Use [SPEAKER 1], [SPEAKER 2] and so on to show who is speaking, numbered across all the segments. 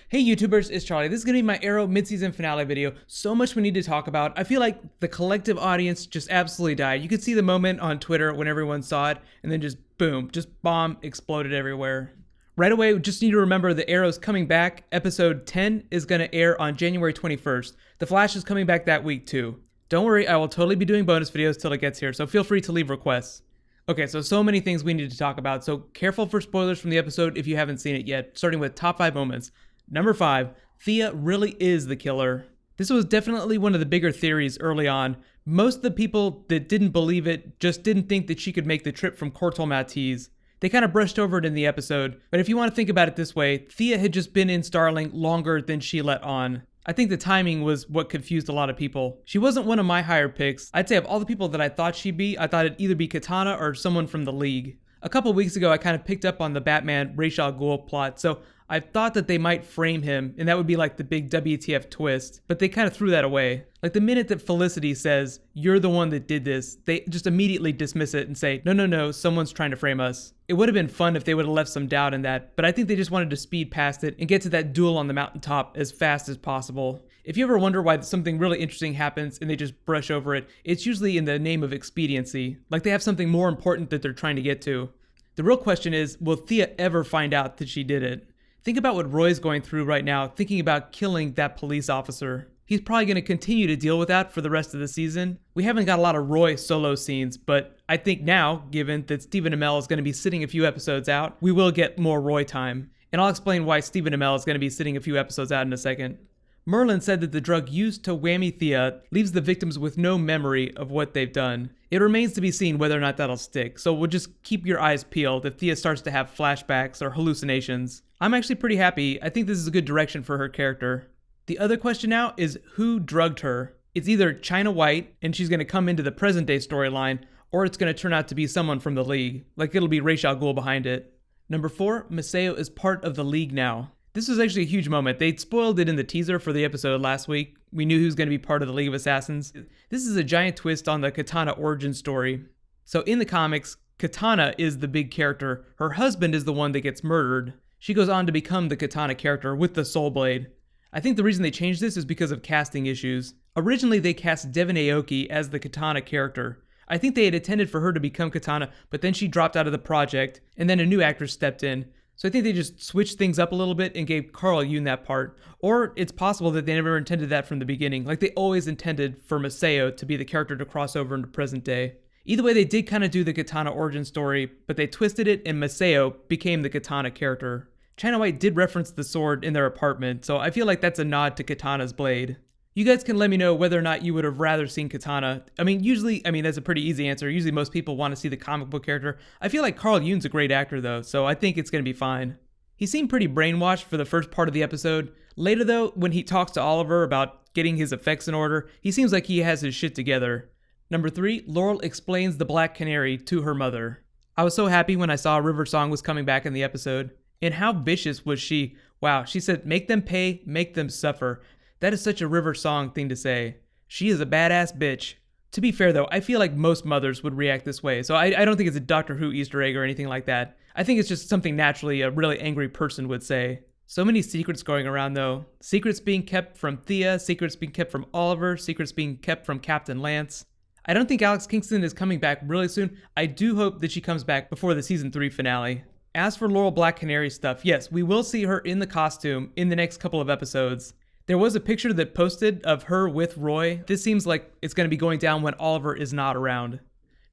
[SPEAKER 1] Hey YouTubers, it's Charlie. This is going to be my Arrow mid-season finale video. So much we need to talk about. I feel like the collective audience just absolutely died. You could see the moment on Twitter when everyone saw it, and then just boom, just bomb exploded everywhere. Right away, we just need to remember the Arrow's coming back. Episode 10 is going to air on January 21st. The Flash is coming back that week too. Don't worry, I will totally be doing bonus videos till it gets here, so feel free to leave requests. Okay, so many things we need to talk about, so careful for spoilers from the episode if you haven't seen it yet, starting with top 5 moments. Number 5, Thea really is the killer. This was definitely one of the bigger theories early on. Most of the people that didn't believe it just didn't think that she could make the trip from Corto Maltese. They kind of brushed over it in the episode, but if you want to think about it this way, Thea had just been in Starling longer than she let on. I think the timing was what confused a lot of people. She wasn't one of my higher picks. I'd say of all the people that I thought she'd be, I thought it'd either be Katana or someone from the League. A couple weeks ago, I kind of picked up on the Batman Ra's al Ghul plot, so I thought that they might frame him, and that would be like the big WTF twist, but they kind of threw that away. Like the minute that Felicity says, "You're the one that did this," they just immediately dismiss it and say, no, someone's trying to frame us. It would have been fun if they would have left some doubt in that, but I think they just wanted to speed past it and get to that duel on the mountaintop as fast as possible. If you ever wonder why something really interesting happens and they just brush over it, it's usually in the name of expediency. Like they have something more important that they're trying to get to. The real question is, will Thea ever find out that she did it? Think about what Roy's going through right now, thinking about killing that police officer. He's probably going to continue to deal with that for the rest of the season. We haven't got a lot of Roy solo scenes, but I think now, given that Stephen Amell is going to be sitting a few episodes out, we will get more Roy time. And I'll explain why Stephen Amell is going to be sitting a few episodes out in a second. Merlin said that the drug used to whammy Thea leaves the victims with no memory of what they've done. It remains to be seen whether or not that'll stick, so we'll just keep your eyes peeled if Thea starts to have flashbacks or hallucinations. I'm actually pretty happy. I think this is a good direction for her character. The other question now is who drugged her? It's either China White, and she's going to come into the present day storyline, or it's going to turn out to be someone from the League. Like it'll be Ra's al Ghul behind it. Number 4, Maceo is part of the League now. This was actually a huge moment. They spoiled it in the teaser for the episode last week. We knew he was going to be part of the League of Assassins. This is a giant twist on the Katana origin story. So in the comics, Katana is the big character. Her husband is the one that gets murdered. She goes on to become the Katana character with the Soul Blade. I think the reason they changed this is because of casting issues. Originally, they cast Devon Aoki as the Katana character. I think they had intended for her to become Katana, but then she dropped out of the project, and then a new actress stepped in. So I think they just switched things up a little bit and gave Carl Yoon that part. Or it's possible that they never intended that from the beginning, like they always intended for Maceo to be the character to cross over into present day. Either way, they did kind of do the Katana origin story, but they twisted it and Maceo became the Katana character. China White did reference the sword in their apartment, so I feel like that's a nod to Katana's blade. You guys can let me know whether or not you would have rather seen Katana. Usually that's a pretty easy answer. Usually most people want to see the comic book character. I feel like Carl Yoon's a great actor though, so I think it's going to be fine. He seemed pretty brainwashed for the first part of the episode. Later though, when he talks to Oliver about getting his effects in order, he seems like he has his shit together. Number 3, Laurel explains the Black Canary to her mother. I was so happy when I saw River Song was coming back in the episode. And how vicious was she? Wow, she said, "Make them pay, make them suffer." That is such a River Song thing to say. She is a badass bitch. To be fair though, I feel like most mothers would react this way, so I don't think it's a Doctor Who Easter egg or anything like that. I think it's just something naturally a really angry person would say. So many secrets going around though. Secrets being kept from Thea, secrets being kept from Oliver, secrets being kept from Captain Lance. I don't think Alex Kingston is coming back really soon. I do hope that she comes back before the season 3 finale. As for Laurel Black Canary stuff, yes, we will see her in the costume in the next couple of episodes. There was a picture that posted of her with Roy. This seems like it's going to be going down when Oliver is not around.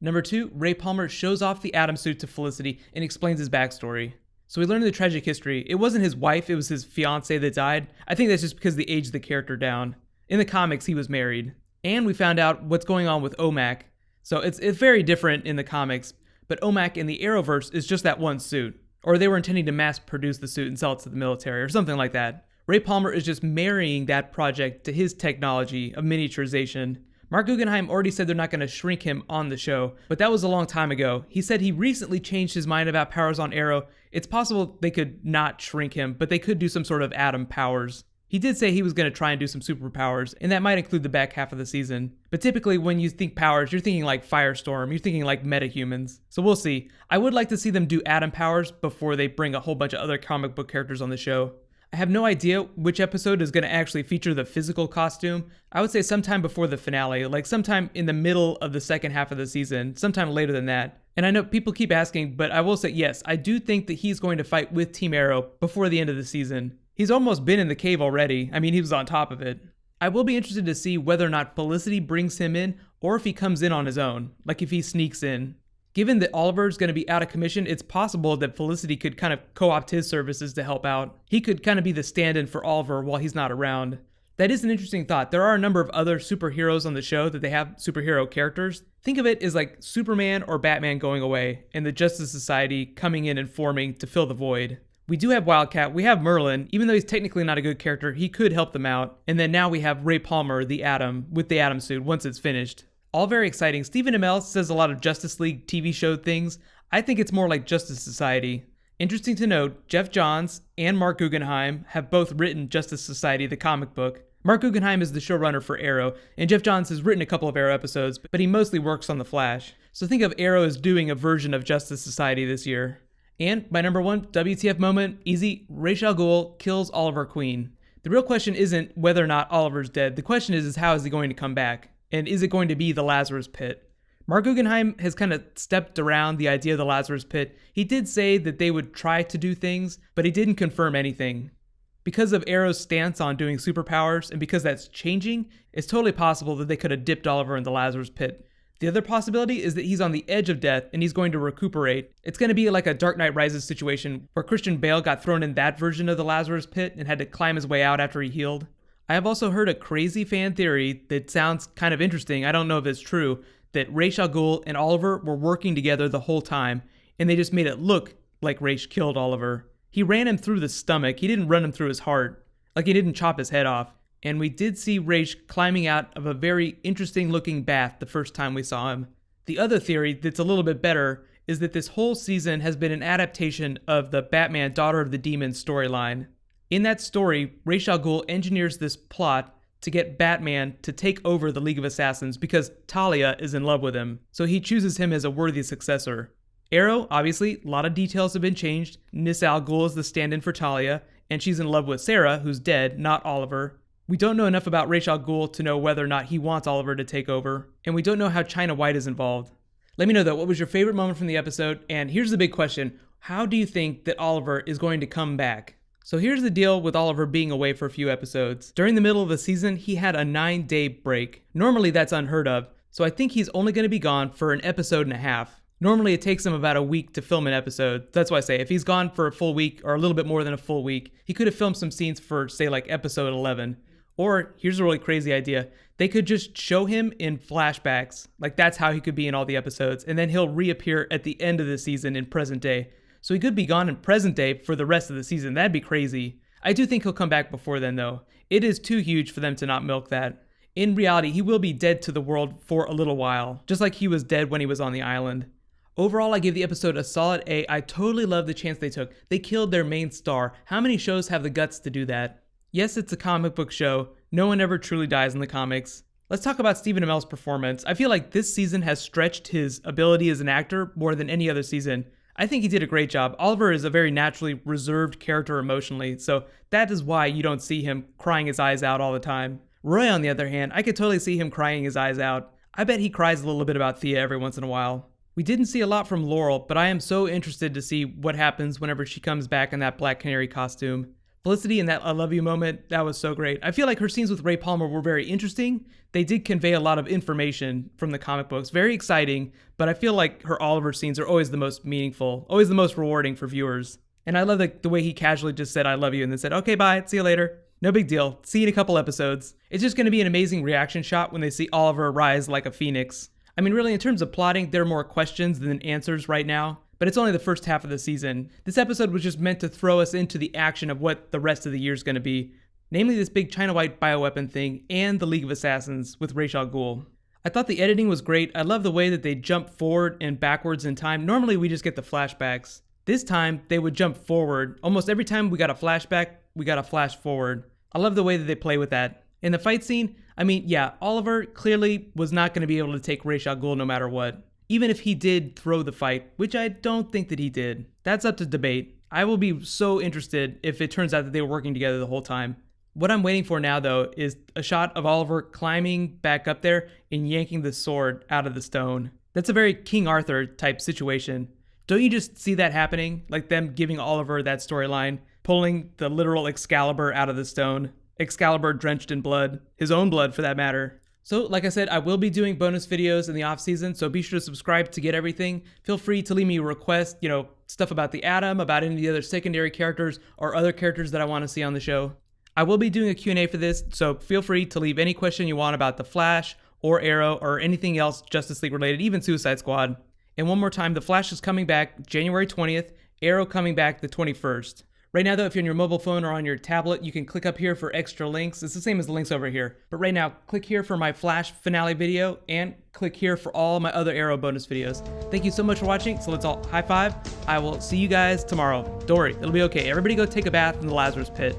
[SPEAKER 1] Number 2, Ray Palmer shows off the Atom suit to Felicity and explains his backstory. So we learned the tragic history. It wasn't his wife, it was his fiancée that died. I think that's just because they aged the character down. In the comics, he was married. And we found out what's going on with OMAC. So it's very different in the comics. But OMAC in the Arrowverse is just that one suit. Or they were intending to mass produce the suit and sell it to the military or something like that. Ray Palmer is just marrying that project to his technology of miniaturization. Mark Guggenheim already said they're not going to shrink him on the show, but that was a long time ago. He said he recently changed his mind about powers on Arrow. It's possible they could not shrink him, but they could do some sort of atom powers. He did say he was going to try and do some superpowers, and that might include the back half of the season. But typically when you think powers, you're thinking like Firestorm, you're thinking like metahumans. So we'll see. I would like to see them do atom powers before they bring a whole bunch of other comic book characters on the show. I have no idea which episode is going to actually feature the physical costume. I would say sometime before the finale, like sometime in the middle of the second half of the season, sometime later than that. And I know people keep asking, but I will say yes, I do think that he's going to fight with Team Arrow before the end of the season. He's almost been in the cave already. I mean, he was on top of it. I will be interested to see whether or not Felicity brings him in, or if he comes in on his own, like if he sneaks in. Given that Oliver's going to be out of commission, it's possible that Felicity could kind of co-opt his services to help out. He could kind of be the stand-in for Oliver while he's not around. That is an interesting thought. There are a number of other superheroes on the show that they have superhero characters. Think of it as like Superman or Batman going away, and the Justice Society coming in and forming to fill the void. We do have Wildcat, we have Merlin. Even though he's technically not a good character, he could help them out. And then now we have Ray Palmer, the Atom, with the Atom suit once it's finished. All very exciting. Stephen Amell says a lot of Justice League TV show things. I think it's more like Justice Society. Interesting to note, Jeff Johns and Mark Guggenheim have both written Justice Society, the comic book. Mark Guggenheim is the showrunner for Arrow, and Jeff Johns has written a couple of Arrow episodes, but he mostly works on The Flash. So think of Arrow as doing a version of Justice Society this year. And my number one WTF moment, easy, Ra's al Ghul kills Oliver Queen. The real question isn't whether or not Oliver's dead. The question is how is he going to come back? And is it going to be the Lazarus Pit? Mark Guggenheim has kind of stepped around the idea of the Lazarus Pit. He did say that they would try to do things, but he didn't confirm anything. Because of Arrow's stance on doing superpowers, and because that's changing, it's totally possible that they could have dipped Oliver in the Lazarus Pit. The other possibility is that he's on the edge of death and he's going to recuperate. It's going to be like a Dark Knight Rises situation where Christian Bale got thrown in that version of the Lazarus Pit and had to climb his way out after he healed. I have also heard a crazy fan theory that sounds kind of interesting. I don't know if it's true, that Ra's al Ghul and Oliver were working together the whole time, and they just made it look like Ra's killed Oliver. He ran him through the stomach. He didn't run him through his heart. Like he didn't chop his head off. And we did see Ra's climbing out of a very interesting looking bath the first time we saw him. The other theory that's a little bit better is that this whole season has been an adaptation of the Batman Daughter of the Demon storyline. In that story, Ra's al Ghul engineers this plot to get Batman to take over the League of Assassins because Talia is in love with him, so he chooses him as a worthy successor. Arrow, obviously, a lot of details have been changed. Nis Al Ghul is the stand-in for Talia, and she's in love with Sarah, who's dead, not Oliver. We don't know enough about Ra's al Ghul to know whether or not he wants Oliver to take over, and we don't know how China White is involved. Let me know though, what was your favorite moment from the episode? And here's the big question, how do you think that Oliver is going to come back? So here's the deal with Oliver being away for a few episodes. During the middle of the season, he had a 9-day break. Normally that's unheard of, so I think he's only going to be gone for an episode and a half. Normally it takes him about a week to film an episode. That's why I say if he's gone for a full week or a little bit more than a full week, he could have filmed some scenes for, say, like episode 11. Or, here's a really crazy idea, they could just show him in flashbacks. Like that's how he could be in all the episodes, and then he'll reappear at the end of the season in present day. So he could be gone in present day for the rest of the season. That'd be crazy. I do think he'll come back before then though. It is too huge for them to not milk that. In reality, he will be dead to the world for a little while, just like he was dead when he was on the island. Overall, I give the episode a solid A. I totally love the chance they took. They killed their main star. How many shows have the guts to do that? Yes, it's a comic book show. No one ever truly dies in the comics. Let's talk about Stephen Amell's performance. I feel like this season has stretched his ability as an actor more than any other season. I think he did a great job. Oliver is a very naturally reserved character emotionally, so that is why you don't see him crying his eyes out all the time. Roy, on the other hand, I could totally see him crying his eyes out. I bet he cries a little bit about Thea every once in a while. We didn't see a lot from Laurel, but I am so interested to see what happens whenever she comes back in that Black Canary costume. Felicity in that I love you moment, that was so great. I feel like her scenes with Ray Palmer were very interesting. They did convey a lot of information from the comic books. Very exciting, but I feel like her Oliver scenes are always the most meaningful, always the most rewarding for viewers. And I love the way he casually just said, I love you, and then said, okay, bye, see you later. No big deal. See you in a couple episodes. It's just going to be an amazing reaction shot when they see Oliver rise like a phoenix. I mean, really, in terms of plotting, there are more questions than answers right now. But it's only the first half of the season. This episode was just meant to throw us into the action of what the rest of the year is going to be. Namely this big China White bioweapon thing and the League of Assassins with Ra's al Ghul. I thought the editing was great. I love the way that they jump forward and backwards in time. Normally we just get the flashbacks. This time they would jump forward. Almost every time we got a flashback, we got a flash forward. I love the way that they play with that. In the fight scene, I mean, yeah, Oliver clearly was not going to be able to take Ra's al Ghul no matter what. Even if he did throw the fight, which I don't think that he did. That's up to debate. I will be so interested if it turns out that they were working together the whole time. What I'm waiting for now, though, is a shot of Oliver climbing back up there and yanking the sword out of the stone. That's a very King Arthur type situation. Don't you just see that happening? Like them giving Oliver that storyline, pulling the literal Excalibur out of the stone. Excalibur drenched in blood, his own blood for that matter. So like I said, I will be doing bonus videos in the off season, so be sure to subscribe to get everything. Feel free to leave me a request, stuff about the Atom, about any of the other secondary characters, or other characters that I want to see on the show. I will be doing a Q&A for this, so feel free to leave any question you want about the Flash, or Arrow, or anything else Justice League related, even Suicide Squad. And one more time, the Flash is coming back January 20th, Arrow coming back the 21st. Right now though, if you're on your mobile phone or on your tablet, you can click up here for extra links. It's the same as the links over here. But right now, click here for my Flash finale video, and click here for all my other Arrow bonus videos. Thank you so much for watching, so let's all high five. I will see you guys tomorrow. Don't worry, it'll be okay. Everybody go take a bath in the Lazarus pit.